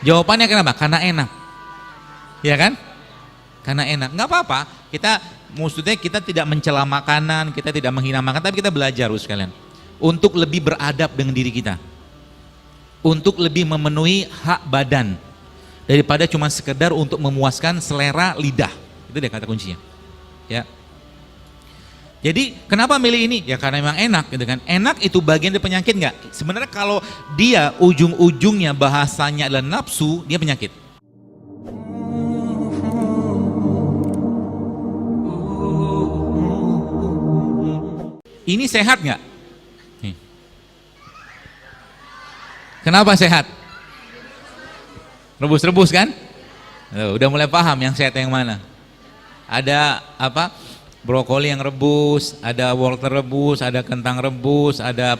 Jawabannya kenapa? Karena enak. Ya kan? Karena enak. Nggak apa-apa. Maksudnya kita tidak mencela makanan, kita tidak menghina makanan, tapi kita belajar sekalian untuk lebih beradab dengan diri kita, untuk lebih memenuhi hak badan daripada cuma sekedar untuk memuaskan selera lidah. Itu dia kata kuncinya. Ya. Jadi kenapa milih ini? Ya karena memang enak gitu kan. Enak itu bagian dari penyakit nggak? Sebenarnya kalau dia ujung-ujungnya bahasanya adalah nafsu, dia penyakit. Ini sehat nggak? Nih. Kenapa sehat? Rebus-rebus kan? Udah mulai paham yang sehat yang mana? Ada apa? Brokoli yang rebus, ada wortel rebus, ada kentang rebus, ada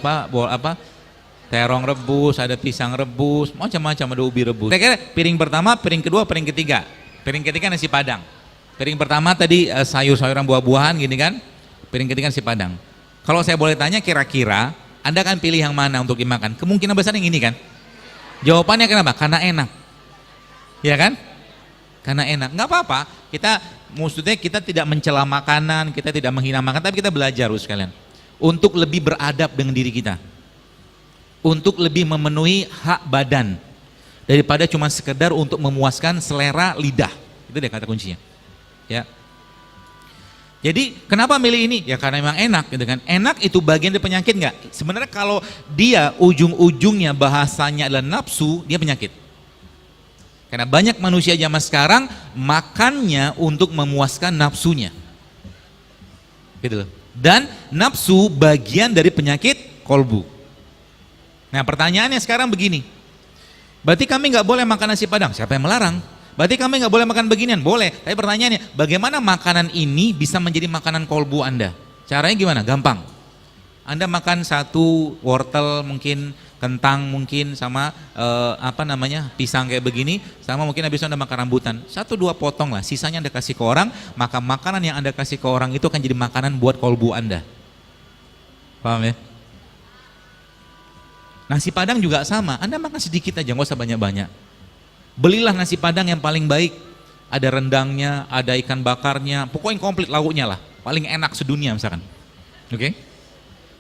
terong rebus, ada pisang rebus, macam-macam, ada ubi rebus. Kira-kira piring pertama, piring kedua, piring ketiga. Piring ketiga nasi padang. Piring pertama tadi sayur-sayuran buah-buahan gini kan. Piring ketiga nasi padang. Kalau saya boleh tanya kira-kira Anda akan pilih yang mana untuk dimakan? Kemungkinan besar yang ini kan? Jawabannya kenapa? Karena enak. Ya kan? Karena enak. Nggak apa-apa. Maksudnya kita tidak mencela makanan, kita tidak menghina makanan, tapi kita belajar sekalian untuk lebih beradab dengan diri kita, untuk lebih memenuhi hak badan daripada cuma sekedar untuk memuaskan selera lidah. Itu dia kata kuncinya. Ya. Jadi kenapa milih ini? Ya karena memang enak gitu kan. Enak itu bagian dari penyakit nggak? Sebenarnya kalau dia ujung-ujungnya bahasanya adalah nafsu, dia penyakit. Karena banyak manusia zaman sekarang makannya untuk memuaskan nafsunya. Gitu loh. Dan nafsu bagian dari penyakit kolbu. Nah pertanyaannya sekarang begini. Berarti kami nggak boleh makan nasi padang? Siapa yang melarang? Berarti kami nggak boleh makan beginian? Boleh. Tapi pertanyaannya, bagaimana makanan ini bisa menjadi makanan kolbu Anda? Caranya gimana? Gampang. Anda makan satu wortel mungkin, kentang mungkin, sama pisang kayak begini, sama mungkin habis itu Anda makan rambutan, 1-2 potong lah, sisanya Anda kasih ke orang, maka makanan yang Anda kasih ke orang itu akan jadi makanan buat kolbu Anda. Paham ya? Nasi padang juga sama, Anda makan sedikit aja, nggak usah banyak-banyak. Belilah nasi padang yang paling baik, ada rendangnya, ada ikan bakarnya, pokoknya komplit lauknya lah, paling enak sedunia misalkan. Oke?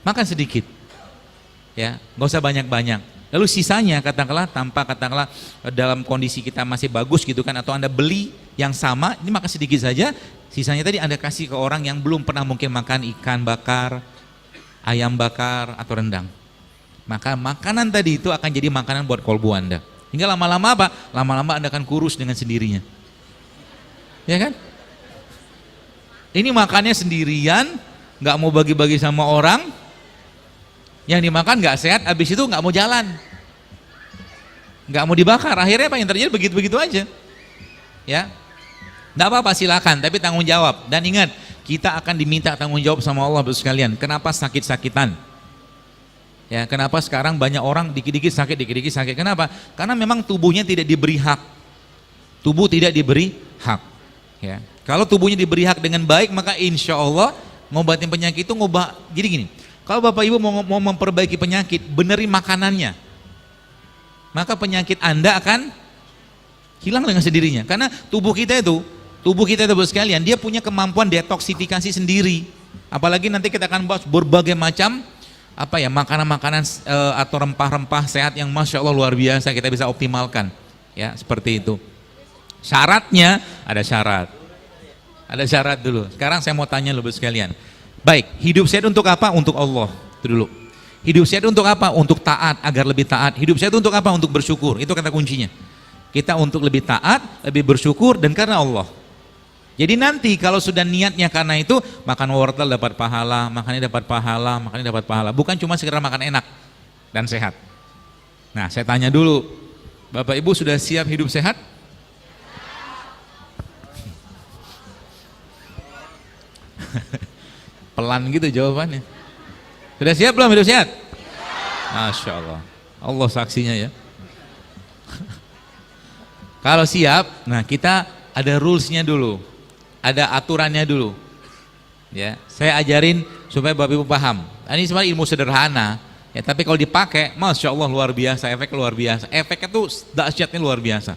Makan sedikit. Ya, nggak usah banyak-banyak. Lalu sisanya katakanlah dalam kondisi kita masih bagus gitu kan, atau Anda beli yang sama, ini makan sedikit saja, sisanya tadi Anda kasih ke orang yang belum pernah mungkin makan ikan bakar, ayam bakar atau rendang. Maka makanan tadi itu akan jadi makanan buat kolbu Anda. Hingga lama-lama apa? Lama-lama Anda akan kurus dengan sendirinya. Ya kan? Ini makannya sendirian, nggak mau bagi-bagi sama orang. Yang dimakan nggak sehat, habis itu nggak mau jalan, nggak mau dibakar, akhirnya apa yang terjadi? Begitu-begitu aja. Ya, nggak apa-apa, silakan, tapi tanggung jawab. Dan ingat, kita akan diminta tanggung jawab sama Allah sekalian. Kenapa sakit-sakitan? Ya, kenapa sekarang banyak orang dikit-dikit sakit, kenapa? Karena memang tubuhnya tidak diberi hak. Tubuh tidak diberi hak. Ya, kalau tubuhnya diberi hak dengan baik, maka insya Allah ngobatin penyakit itu jadi gini. Kalau Bapak Ibu mau memperbaiki penyakit, benerin makanannya, maka penyakit Anda akan hilang dengan sendirinya. Karena tubuh kita itu sekalian, dia punya kemampuan detoksifikasi sendiri. Apalagi nanti kita akan bahas berbagai macam makanan-makanan atau rempah-rempah sehat yang masya Allah luar biasa kita bisa optimalkan. Ya seperti itu. Syaratnya ada syarat dulu. Sekarang saya mau tanya Bapak sekalian. Baik, hidup sehat untuk apa? Untuk Allah. Itu dulu. Hidup sehat untuk apa? Untuk taat, agar lebih taat. Hidup sehat untuk apa? Untuk bersyukur. Itu kata kuncinya. Kita untuk lebih taat, lebih bersyukur, dan karena Allah. Jadi nanti kalau sudah niatnya karena itu, makan wortel dapat pahala, makannya dapat pahala. Bukan cuma sekedar makan enak dan sehat. Nah, saya tanya dulu, Bapak Ibu sudah siap hidup sehat? Pelan gitu jawabannya. Sudah siap belum hidup sehat? Masya Allah. Allah saksinya ya. Kalau siap, nah kita ada rulesnya dulu, ada aturannya dulu. Ya, saya ajarin supaya Bapak Ibu paham. Ini sebenarnya ilmu sederhana, Ya, tapi kalau dipakai, masya Allah luar biasa, efek luar biasa. Efeknya tuh dahsyatnya luar biasa.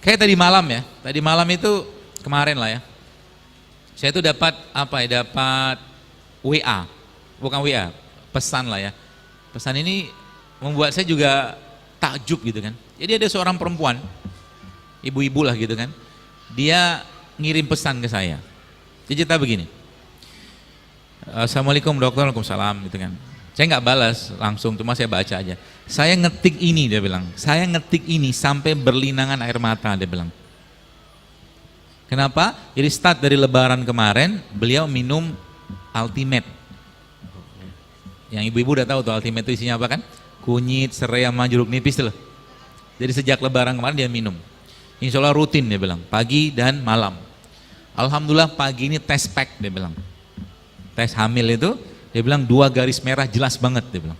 Kayak tadi malam ya, tadi malam itu kemarin lah ya. Saya tuh dapat apa ya? Dapat WA, bukan WA, pesan lah ya. Pesan ini membuat saya juga takjub gitu kan. Jadi ada seorang perempuan, ibu-ibu lah gitu kan. Dia ngirim pesan ke saya. Dia cerita begini. Assalamualaikum dokter, waalaikumsalam gitu kan. Saya nggak balas langsung, cuma saya baca aja. Saya ngetik ini, dia bilang. Saya ngetik ini sampai berlinangan air mata, dia bilang. Kenapa? Jadi start dari lebaran kemarin, beliau minum Ultimate. Yang ibu-ibu udah tahu tuh Ultimate itu isinya apa kan? Kunyit, serai, sama jeruk nipis tuh. Jadi sejak lebaran kemarin dia minum. Insya Allah rutin dia bilang, pagi dan malam. Alhamdulillah pagi ini tes pack dia bilang. Tes hamil itu, dia bilang 2 garis merah jelas banget dia bilang.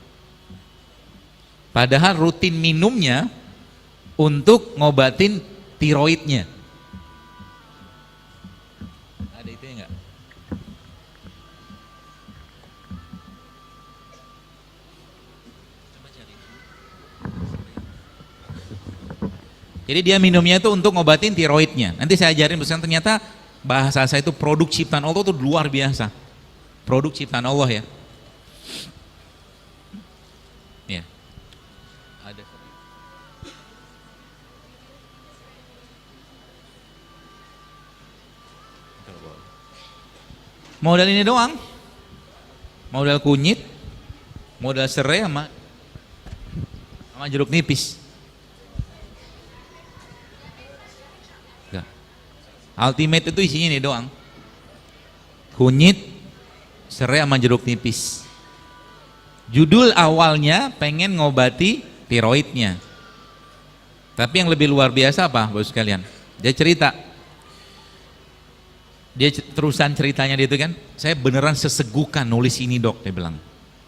Padahal rutin minumnya untuk ngobatin tiroidnya. Ada itu enggak? Jadi dia minumnya itu untuk ngobatin tiroidnya. Nanti saya ajarin, ternyata bahasa saya itu produk ciptaan Allah itu luar biasa. Produk ciptaan Allah ya. Ya. Ada. Modal ini doang. Modal kunyit, modal serai sama jeruk nipis. Enggak. Ultimate itu isinya ini doang. Kunyit, serai sama jeruk nipis. Judul awalnya pengen ngobati tiroidnya. Tapi yang lebih luar biasa apa, Bapak sekalian? Dia cerita. Dia terusan ceritanya dia itu kan, saya beneran sesegukan nulis ini dok, dia bilang.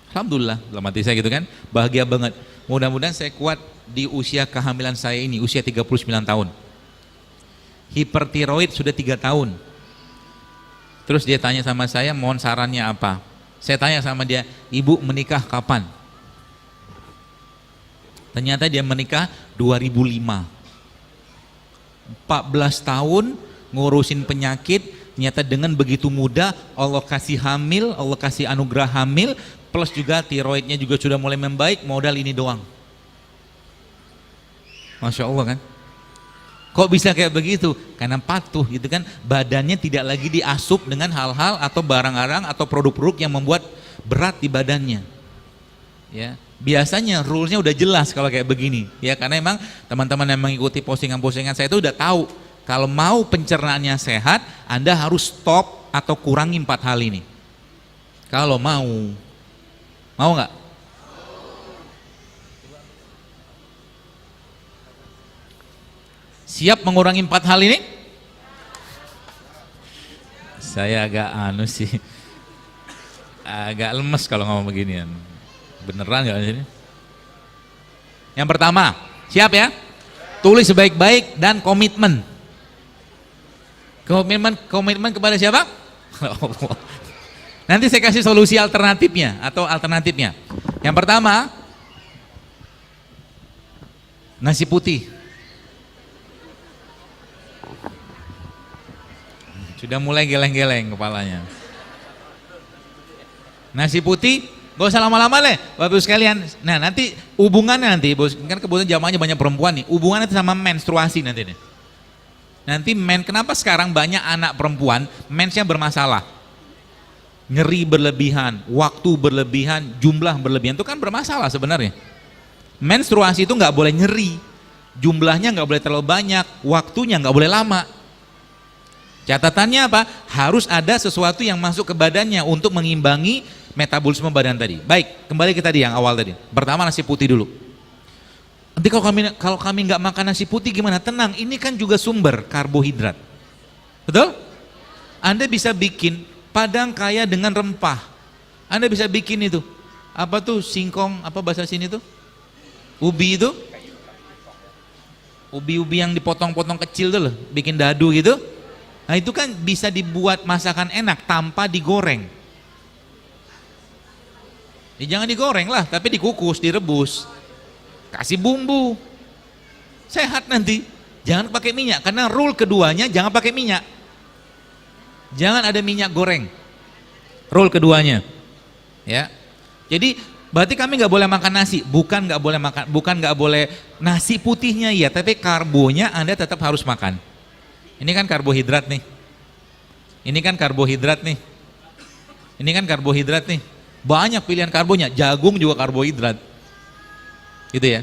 Alhamdulillah, dalam hati saya gitu kan, bahagia banget. Mudah-mudahan saya kuat di usia kehamilan saya ini, usia 39 tahun. Hipertiroid sudah 3 tahun. Terus dia tanya sama saya, mohon sarannya apa? Saya tanya sama dia, ibu menikah kapan? Ternyata dia menikah 2005. 14 tahun ngurusin penyakit, ternyata dengan begitu mudah Allah kasih hamil, Allah kasih anugerah hamil, plus juga tiroidnya juga sudah mulai membaik, modal ini doang. Masya Allah kan? Kok bisa kayak begitu? Karena patuh gitu kan, badannya tidak lagi diasup dengan hal-hal atau barang-barang atau produk-produk yang membuat berat di badannya. Ya, biasanya rulesnya udah jelas kalau kayak begini. Ya, karena emang teman-teman yang mengikuti postingan-postingan saya itu udah tahu kalau mau pencernaannya sehat, Anda harus stop atau kurangi 4 hal ini. Kalau mau nggak? Siap mengurangi 4 hal ini? Saya agak sih, agak lemes kalau ngomong beginian. Beneran nggak ini? Yang pertama, siap ya? Tulis sebaik-baik dan komitmen. Komitmen kepada siapa? Nanti saya kasih solusi alternatifnya atau alternatifnya. Yang pertama, nasi putih. Sudah mulai geleng-geleng kepalanya. Nasi putih, gak usah lama-lama deh, Bapak sekalian. Nah nanti hubungannya nanti, bos, kan kebetulan jamaahnya banyak perempuan nih. Hubungannya sama menstruasi nanti nih. Nanti kenapa sekarang banyak anak perempuan mensnya bermasalah? Nyeri berlebihan, waktu berlebihan, jumlah berlebihan itu kan bermasalah sebenarnya. Menstruasi itu nggak boleh nyeri, jumlahnya nggak boleh terlalu banyak, waktunya nggak boleh lama. Catatannya apa? Harus ada sesuatu yang masuk ke badannya untuk mengimbangi metabolisme badan tadi. Baik, kembali ke tadi yang awal tadi. Pertama nasi putih dulu. Nanti kalau kami nggak makan nasi putih gimana? Tenang, ini kan juga sumber karbohidrat. Betul? Anda bisa bikin padang kaya dengan rempah. Anda bisa bikin itu. Apa tuh singkong, apa bahasa sini tuh? Ubi itu? Ubi-ubi yang dipotong-potong kecil tuh loh, bikin dadu gitu. Nah itu kan bisa dibuat masakan enak tanpa digoreng. Ya, jangan digoreng lah, tapi dikukus, direbus. Kasih bumbu. Sehat nanti. Jangan pakai minyak, karena rule keduanya jangan pakai minyak. Jangan ada minyak goreng. Rule keduanya. Ya. Jadi berarti kami nggak boleh makan nasi, bukan nggak boleh nasi putihnya ya, tapi karbonya Anda tetap harus makan. Ini kan karbohidrat nih. Ini kan karbohidrat nih. Ini kan karbohidrat nih. Banyak pilihan karbonya, jagung juga karbohidrat. Gitu ya.